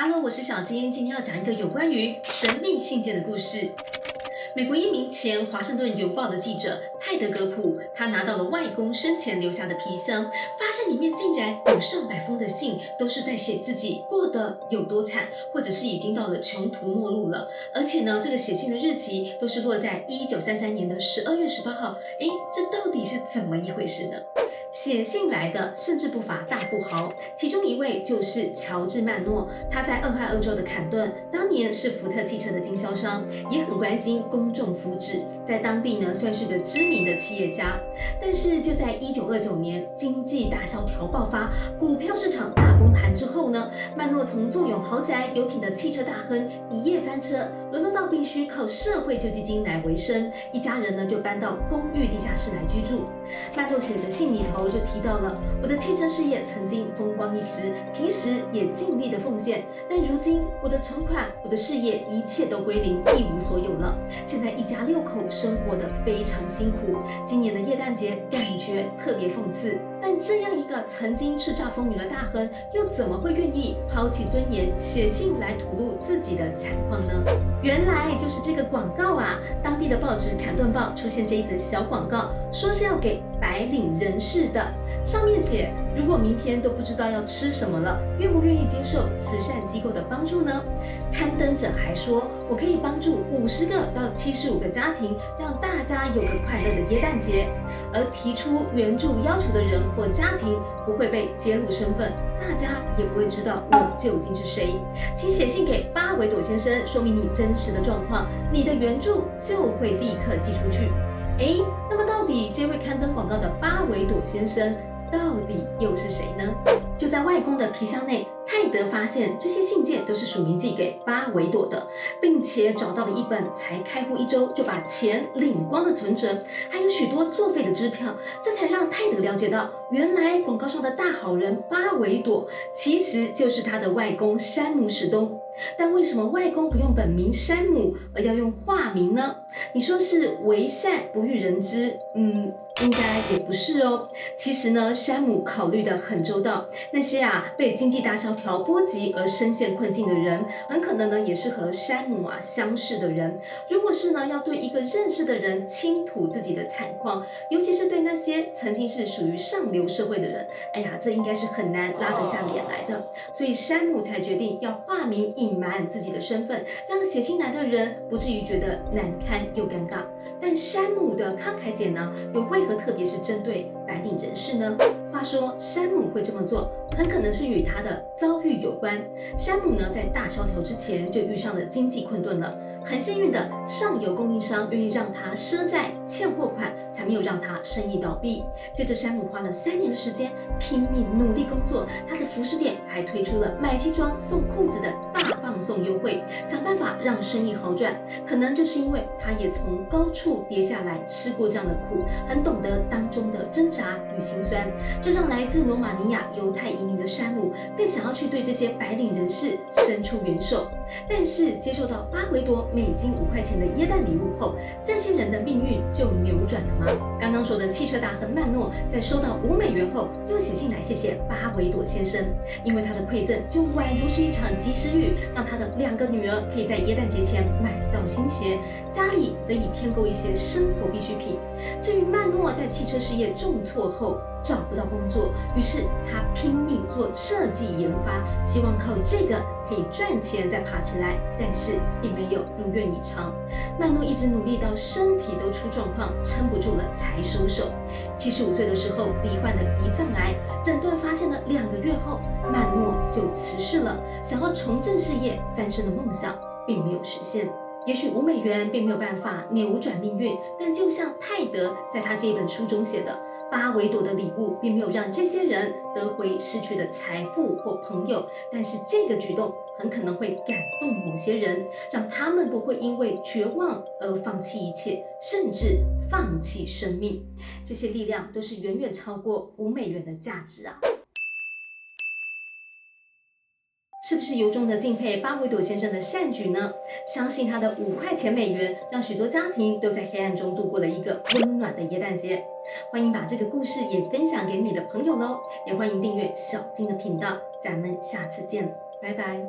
Hello，我是小金，今天要讲一个有关于神秘信件的故事。美国一名前华盛顿邮报的记者泰德·格普，他拿到了外公生前留下的皮箱，发现里面竟然有上百封的信，都是在写自己过得有多惨，或者是已经到了穷途末路了。而且呢，这个写信的日期都是落在1933年的12月18号。这到底是怎么一回事呢？写信来的甚至不乏大富豪，其中一位就是乔治·曼诺。他在俄亥俄州的坎顿，当年是福特汽车的经销商，也很关心公众福祉，在当地呢算是个知名的企业家。但是就在1929年经济大萧条爆发，股票市场大崩盘之后呢，曼诺从坐拥豪宅游艇的汽车大亨一夜翻车，沦落到必须靠社会救济金来维生。一家人呢就搬到公寓地下室来居住。曼诺写的信里头就提到了，我的汽车事业曾经风光一时，平时也尽力的奉献，但如今我的存款、我的事业一切都归零，一无所有了。现在一家6口生活得非常辛苦。今年的耶诞节感觉特别讽刺，但这样一个曾经叱咤风云的大亨，又怎么会愿意抛弃尊严，写信来吐露自己的惨况呢？原来就是这个广告啊！当地的报纸《坎顿报》出现这一则小广告，说是要给白领人士的，上面写：如果明天都不知道要吃什么了，愿不愿意接受慈善机构的帮助呢？刊登者还说，我可以帮助50个到75个家庭，让大家有个快乐的耶诞节。而提出援助要求的人或家庭不会被揭露身份，大家也不会知道我究竟是谁。请写信给巴维朵先生，说明你真实的状况，你的援助就会立刻寄出去。那么到底这位刊登广告的巴维朵先生到底又是谁呢？就在外公的皮箱内，泰德发现这些信件都是署名寄给巴维朵的，并且找到了一本才开户1周就把钱领光的存折，还有许多作废的支票，这才让泰德了解到，原来广告上的大好人巴维朵其实就是他的外公山姆史东。但为什么外公不用本名山姆，而要用化名呢？你说是为善不欲人知，应该也不是哦。其实呢，山姆考虑得很周到，那些被经济大萧条波及而深陷困境的人，很可能呢也是和山姆相似的人。如果是呢要对一个认识的人倾吐自己的惨况，尤其是对那些曾经是属于上流社会的人，这应该是很难拉得下脸来的。所以山姆才决定要化名隐瞒自己的身份，让写信来的人不至于觉得难堪又尴尬。但山姆的慷慨解囊又为何特别是针对白领人士呢？话说山姆会这么做，很可能是与他的遭遇有关。山姆呢，在大萧条之前就遇上了经济困顿了，很幸运的上游供应商愿意让他赊债欠货款，才没有让他生意倒闭。接着山姆花了3年的时间拼命努力工作，他的服饰店还推出了买西装送裤子的大放送优惠，想办法让生意好转。可能就是因为他也从高处跌下来，吃过这样的苦，很懂得当中的挣扎与辛酸，这让来自罗马尼亚犹太移民的山姆更想要去对这些白领人士伸出援手。但是接受到巴维朵每斤5块钱的耶诞礼物后，这些人的命运就扭转了吗？刚刚说的汽车大亨曼诺在收到5美元后，又写信来谢谢巴维朵先生，因为他的馈赠就宛如是一场及时雨，让他的2个女儿可以在耶诞节前买到新鞋，家里得以添购一些生活必需品。至于曼诺在汽车事业重挫后找不到工作，于是他拼命做设计研发，希望靠这个可以赚钱再爬起来，但是并没有如愿以偿。曼诺一直努力到身体都出状况，撑不住了才收手。75岁的时候罹患了胰脏癌，诊断发现了2个月后，曼诺就辞世了。想要重振事业翻身的梦想并没有实现。也许5美元并没有办法扭转命运，但就像泰德在他这一本书中写的，巴维朵的礼物并没有让这些人得回失去的财富或朋友，但是这个举动很可能会感动某些人，让他们不会因为绝望而放弃一切，甚至放弃生命。这些力量都是远远超过5美元的价值啊！是不是由衷的敬佩巴维朵先生的善举呢？相信他的5块钱美元，让许多家庭都在黑暗中度过了一个温暖的耶诞节。欢迎把这个故事也分享给你的朋友喽，也欢迎订阅小金的频道。咱们下次见，拜拜。